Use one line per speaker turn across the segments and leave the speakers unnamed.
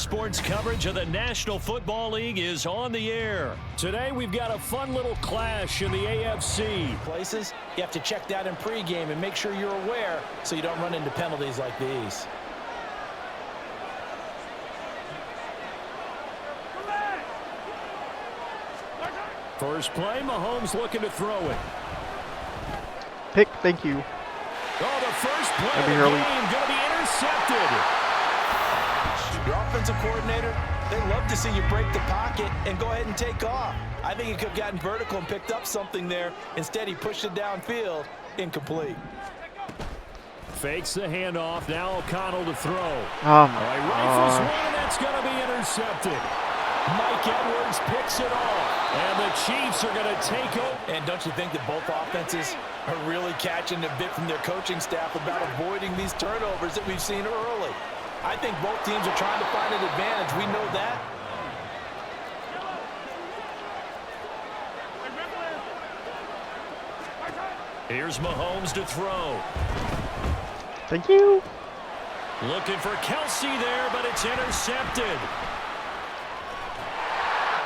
sports coverage of the National Football League is on the air. Today we've got a fun little clash in the AFC.
Places, you have to check that in pregame and make sure you're aware so you don't run into penalties like these.
First play, Mahomes looking to throw it.
Pick, thank you.
Oh, the first play of the game going to be intercepted.
Your offensive coordinator, they love to see you break the pocket and go ahead and take off. I think he could have gotten vertical and picked up something there. Instead, he pushed it downfield. Incomplete.
Fakes the handoff. Now O'Connell to throw.
Oh, my
Rifles one, and that's going to be intercepted. Mike Edwards picks it off, and the Chiefs are going to take over.
And don't you think that both offenses are really catching a bit from their coaching staff about avoiding these turnovers that we've seen early? I think both teams are trying to find an advantage. We know that.
Here's Mahomes to throw.
Thank you.
Looking for Kelsey there, but it's intercepted.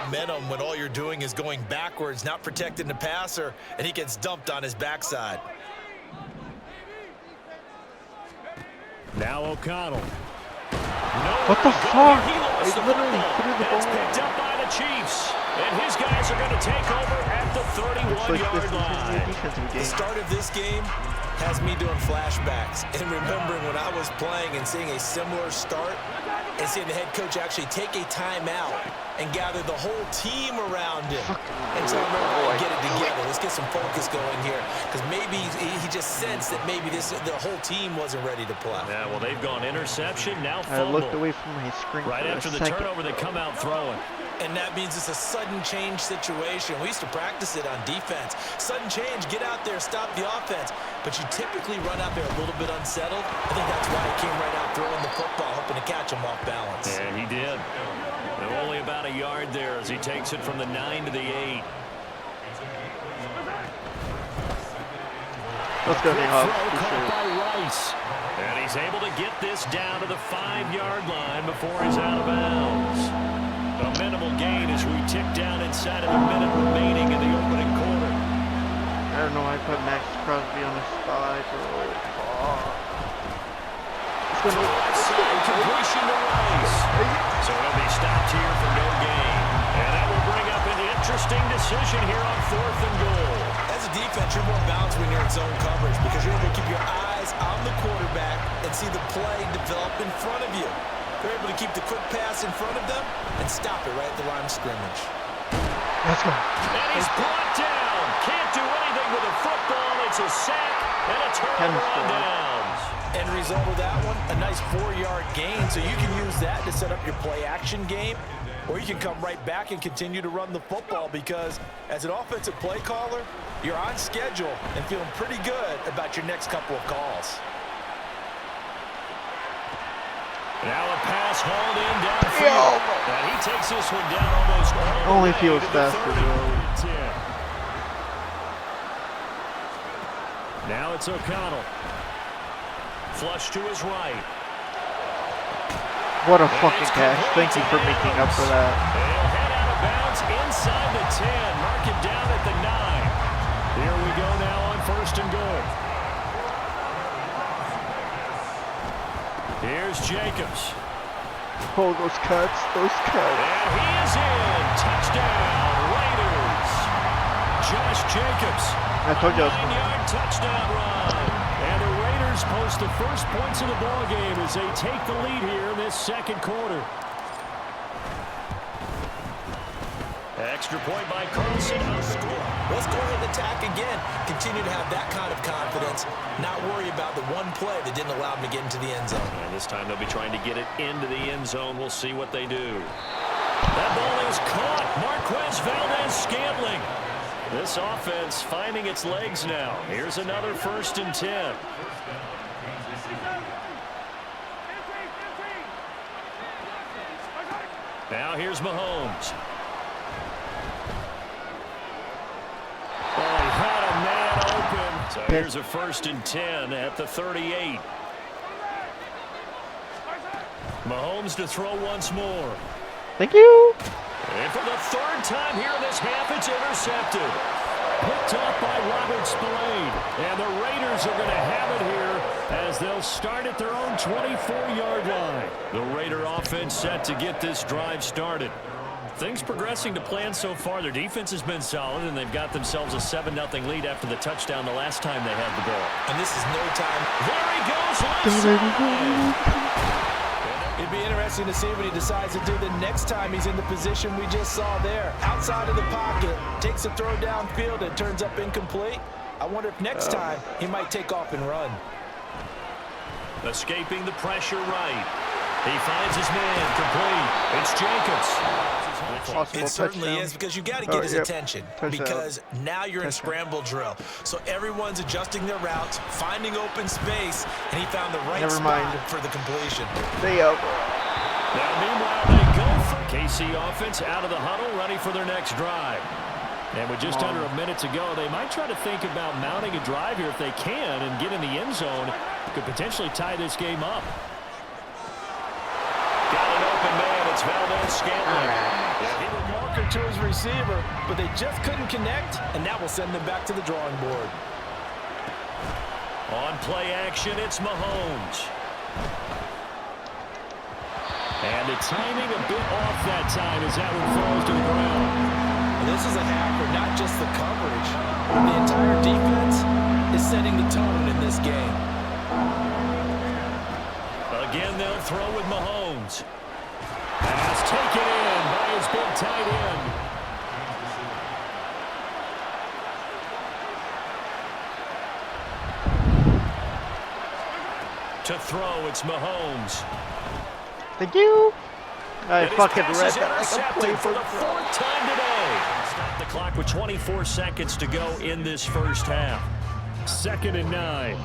Momentum when all you're doing is going backwards, not protecting the passer, and he gets dumped on his backside.
Now O'Connell.
What the fuck? He literally threw the ball.
It's picked up by the Chiefs, and his guys are going to take over at the 31-yard line.
The start of this game has me doing flashbacks and remembering when I was playing and seeing a similar start and seeing the head coach actually take a timeout and gather the whole team around him and tell him, get it together. Let's get some focus going here, because maybe he just sensed that maybe the whole team wasn't ready to play.
Yeah, well, they've gone interception, now fumble.
I looked away from my screen
right after the turnover. They come out throwing.
And that means it's a sudden change situation. We used to practice it on defense. Sudden change, get out there, stop the offense. But you typically run out there a little bit unsettled. I think that's why he came right out throwing the football, hoping to catch him off balance.
Yeah, he did. They're only about a yard there as he takes it from the 9 to the 8.
Let's go, D-Hop.
And he's able to get this down to the 5-yard line before he's out of bounds. A minimal gain as we tick down inside of a minute remaining in the opening quarter.
I don't know why I put Max Crosby on the side.
Completion to Rice. So he'll be stopped here for no gain. And that will bring up an interesting decision here on 4th and goal.
As a defense, you're more balanced when you're in zone coverage because you're able to keep your eyes on the quarterback and see the play develop in front of you. They're able to keep the quick pass in front of them and stop it right at the line of scrimmage.
Let's go.
And he's brought down. Can't do anything with a football. It's a sack and a turnover on downs.
End result of that one, a nice 4-yard gain. So you can use that to set up your play-action game, or you can come right back and continue to run the football because as an offensive play caller, you're on schedule and feeling pretty good about your next couple of calls.
Now a pass hauled in downfield. And he takes this one down almost all
Only
the way
feels
to the
faster,
30.
though.
Now it's O'Connell. Flush to his right.
What a fucking catch. Thank you for making up for that.
They'll head out of bounds inside the 10. Mark him down at the 9. Here we go now on 1st and goal. Here's Jacobs.
Oh, those cuts. Those cuts.
And he is in. Touchdown, Raiders. Josh Jacobs.
I told you I was
9-yard touchdown run. And the Raiders post the first points of the ball game as they take the lead here in this second quarter. Extra point by Carlson.
Let's go ahead and attack again. Continue to have that kind of confidence. Not worry about the one play that didn't allow them to get into the end zone.
And this time they'll be trying to get it into the end zone. We'll see what they do. That ball is caught. Marquez Valdez-Scantling. This offense finding its legs now. Here's another 1st and 10. Now here's Mahomes. Oh, he had a man open. So here's a 1st and 10 at the 38. Mahomes to throw once more.
Thank you.
And for the third time here in this half, it's intercepted. Picked off by Robert Spillane. And the Raiders are going to have it here as they'll start at their own 24-yard line. The Raider offense set to get this drive started. Things progressing to plan so far. Their defense has been solid, and they've got themselves a 7-0 lead after the touchdown the last time they had the ball.
And this is no time.
There he goes, left side.
It'd be interesting to see what he decides to do the next time he's in the position we just saw there. Outside of the pocket, takes a throw downfield and turns up incomplete. I wonder if next time he might take off and run.
Escaping the pressure right. He finds his man complete. It's Jacobs.
It certainly is, because you got to get his attention, because now you're in scramble drill. So everyone's adjusting their routes, finding open space, and he found the right spot for the completion.
Now, meanwhile, they go for KC offense out of the huddle, ready for their next drive. And with just under a minute to go, they might try to think about mounting a drive here if they can and get in the end zone. Could potentially tie this game up. Got an open man. It's Valdez-Scantling.
He was marker to his receiver, but they just couldn't connect, and that will send them back to the drawing board.
On play action, it's Mahomes. And the timing a bit off that time as that one falls to the ground.
And this is a half for not just the coverage. The entire defense is setting the tone in this game.
Again, they'll throw with Mahomes. Pass taken in by his big tight end. To throw, it's Mahomes.
Thank you. I fucking read that.
Intercepted for the fourth time today. Stop the clock with 24 seconds to go in this first half. 2nd and 9.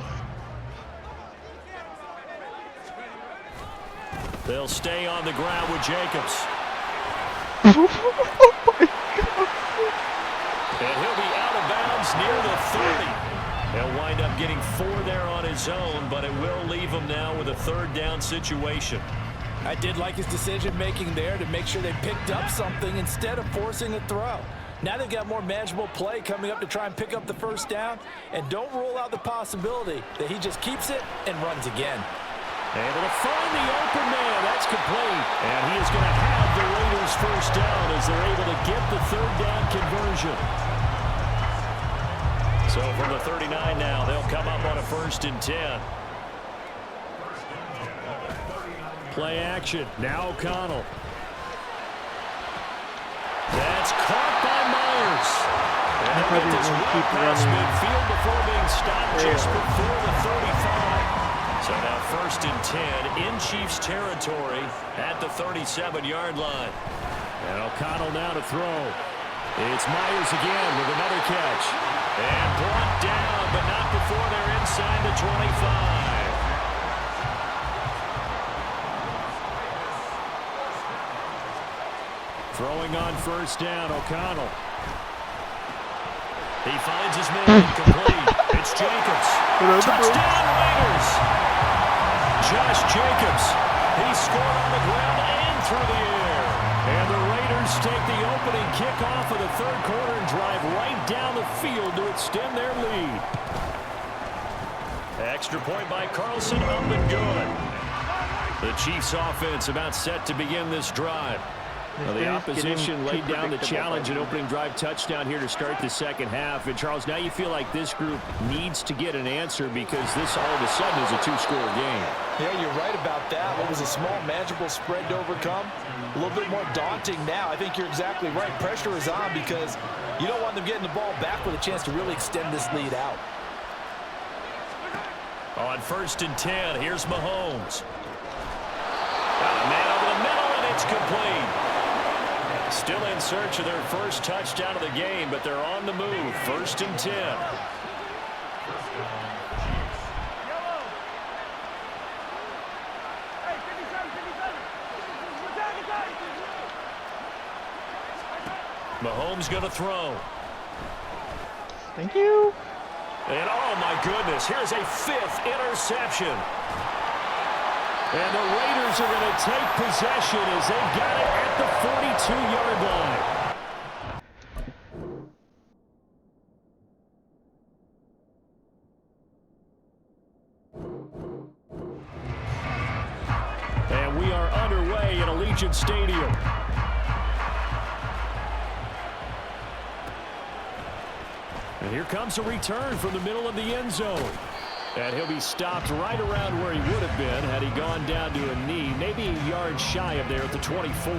They'll stay on the ground with Jacobs. And he'll be out of bounds near the 30. He'll wind up getting 4 there on his own, but it will leave him now with a 3rd down situation.
I did like his decision-making there to make sure they picked up something instead of forcing a throw. Now they've got more manageable play coming up to try and pick up the 1st down, and don't rule out the possibility that he just keeps it and runs again.
Able to find the open man. That's complete. And he is going to have the Raiders' 1st down as they're able to get the 3rd down conversion. So from the 39 now, they'll come up on a 1st and 10. Play action. Now O'Connell. That's caught by Myers. And they'll get this run past midfield before being stopped just before the 35. So now 1st and 10 in Chiefs territory at the 37-yard line. And O'Connell now to throw. It's Myers again with another catch. And brought down, but not before they're inside the 25. Throwing on 1st down, O'Connell. He finds his man complete. It's Jacobs. Touchdown Raiders. Josh Jacobs. He scored on the ground and through the air. And the Raiders take the opening kickoff of the 3rd quarter and drive right down the field to extend their lead. Extra point by Carlson, up and good. The Chiefs offense about set to begin this drive. Well, the opposition laid down the challenge and opening drive touchdown here to start the 2nd half. And, Charles, now you feel like this group needs to get an answer because this all of a sudden is a 2-score game.
Yeah, you're right about that. What was a small, manageable spread to overcome? A little bit more daunting now. I think you're exactly right. Pressure is on because you don't want them getting the ball back with a chance to really extend this lead out.
On 1st and 10, here's Mahomes. Got a man over the middle, and it's complete. Still in search of their 1st touchdown of the game, but they're on the move. 1st and 10. Mahomes going to throw.
Thank you.
And oh my goodness, here's a 5th interception. And the Raiders are going to take possession as they've got it at the 42-yard line. And we are underway at Allegiant Stadium. And here comes a return from the middle of the end zone. And he'll be stopped right around where he would have been had he gone down to a knee, maybe a yard shy of there at the 24.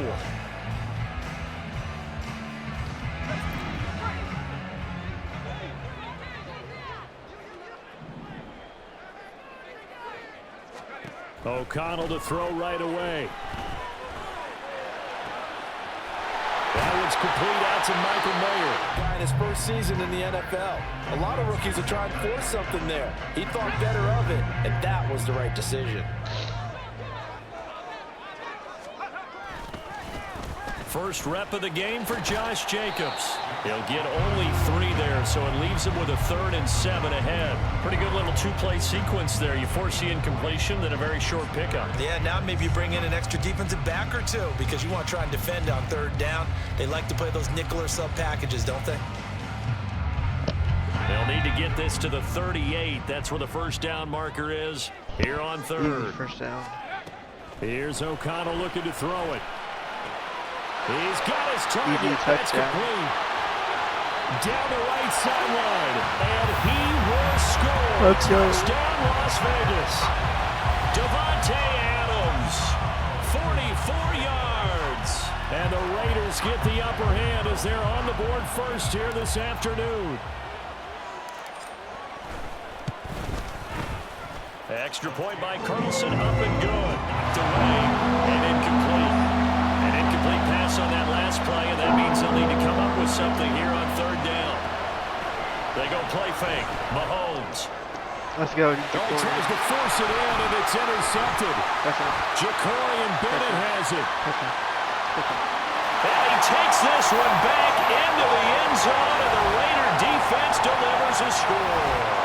O'Connell to throw right away. That one's complete out to Michael Mayer.
Guy in his first season in the NFL. A lot of rookies are trying to force something there. He thought better of it, and that was the right decision.
First rep of the game for Josh Jacobs. He'll get only 3 there, so it leaves him with a 3rd and 7 ahead. Pretty good little 2-play sequence there. You force the incompletion, then a very short pickup.
Yeah, now maybe you bring in an extra defensive back or 2 because you want to try and defend on 3rd down. They like to play those nickel or sub packages, don't they?
They'll need to get this to the 38. That's where the first down marker is here on 3rd.
First down.
Here's O'Connell looking to throw it. He's got his target. That's complete. Down the right sideline. And he will score.
Let's go.
Touchdown, Las Vegas. Devontae Adams. 44 yards. And the Raiders get the upper hand as they're on the board first here this afternoon. Extra point by Carlson. Up and good. Knocked away. And incomplete. Incomplete pass on that last play, and that means they'll need to come up with something here on 3rd down. They go play fake. Mahomes.
Let's go.
Tries to force it in, and it's intercepted. Ja'Cory Bennett has it. And he takes this one back into the end zone, and the Raider defense delivers a score.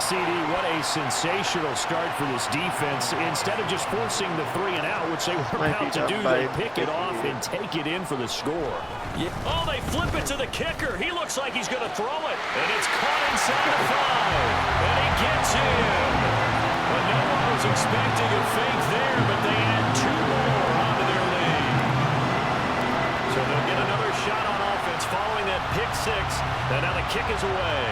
CD, what a sensational start for this defense. Instead of just forcing the 3 and out, which they were about to do, they pick it off and take it in for the score. Yeah. Oh, they flip it to the kicker. He looks like he's going to throw it. And it's caught inside the 5. And he gets in. But no one was expecting a fake there, but they add 2 more onto their lead. So they'll get another shot on offense following that pick 6. And now the kick is away.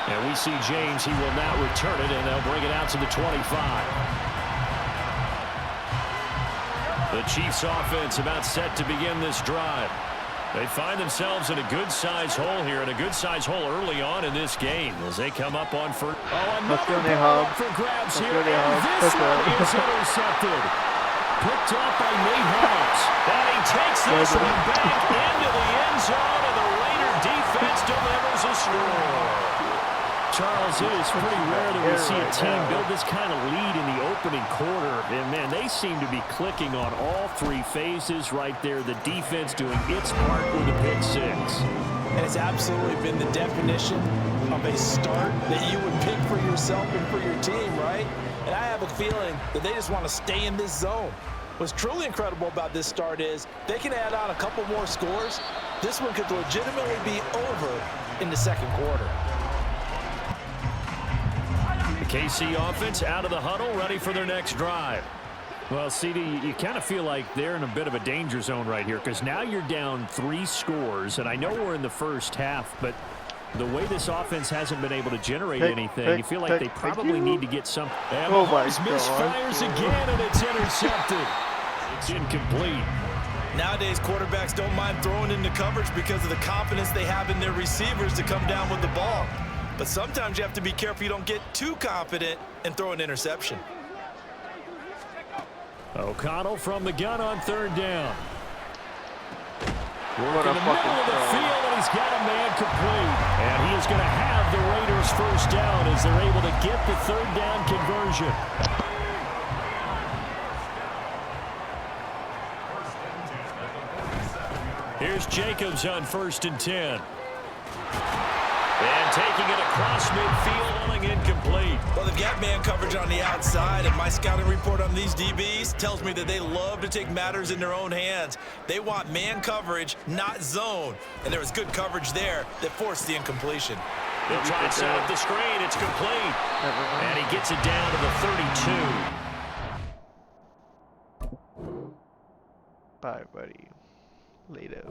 And we see James, he will now return it, and they'll bring it out to the 25. The Chiefs offense about set to begin this drive. They find themselves in a good-sized hole here, and a good-sized hole early on in this game as they come up on first. Oh, another ball up for grabs here, and this one is intercepted. Picked off by Nate Hobbs. And he takes this one back into the end zone, and the Raider defense delivers a score. Charles, it is pretty rare that we see a team build this kind of lead in the opening quarter. And, man, they seem to be clicking on all 3 phases right there. The defense doing its part with a pick 6.
And it's absolutely been the definition of a start that you would pick for yourself and for your team, right? And I have a feeling that they just want to stay in this zone. What's truly incredible about this start is they can add on a couple more scores. This one could legitimately be over in the 2nd quarter.
KC offense out of the huddle, ready for their next drive. Well, CD, you kind of feel like they're in a bit of a danger zone right here because now you're down 3 scores, and I know we're in the first half, but the way this offense hasn't been able to generate anything, you feel like they probably need to get some. And Mahomes misfires again, and it's intercepted. It's incomplete.
Nowadays, quarterbacks don't mind throwing into coverage because of the confidence they have in their receivers to come down with the ball. But sometimes you have to be careful you don't get too confident and throw an interception.
O'Connell from the gun on 3rd down.
What
in the middle of the field, and he's got a man complete. And he is going to have the Raiders first down as they're able to get the 3rd down conversion. Here's Jacobs on 1st and 10. And taking it across midfield on an incomplete.
Well, they've got man coverage on the outside, and my scouting report on these DBs tells me that they love to take matters in their own hands. They want man coverage, not zone. And there was good coverage there that forced the incompletion.
He'll try and set up the screen. It's complete. And he gets it down to the 32.
Bye, buddy. Later.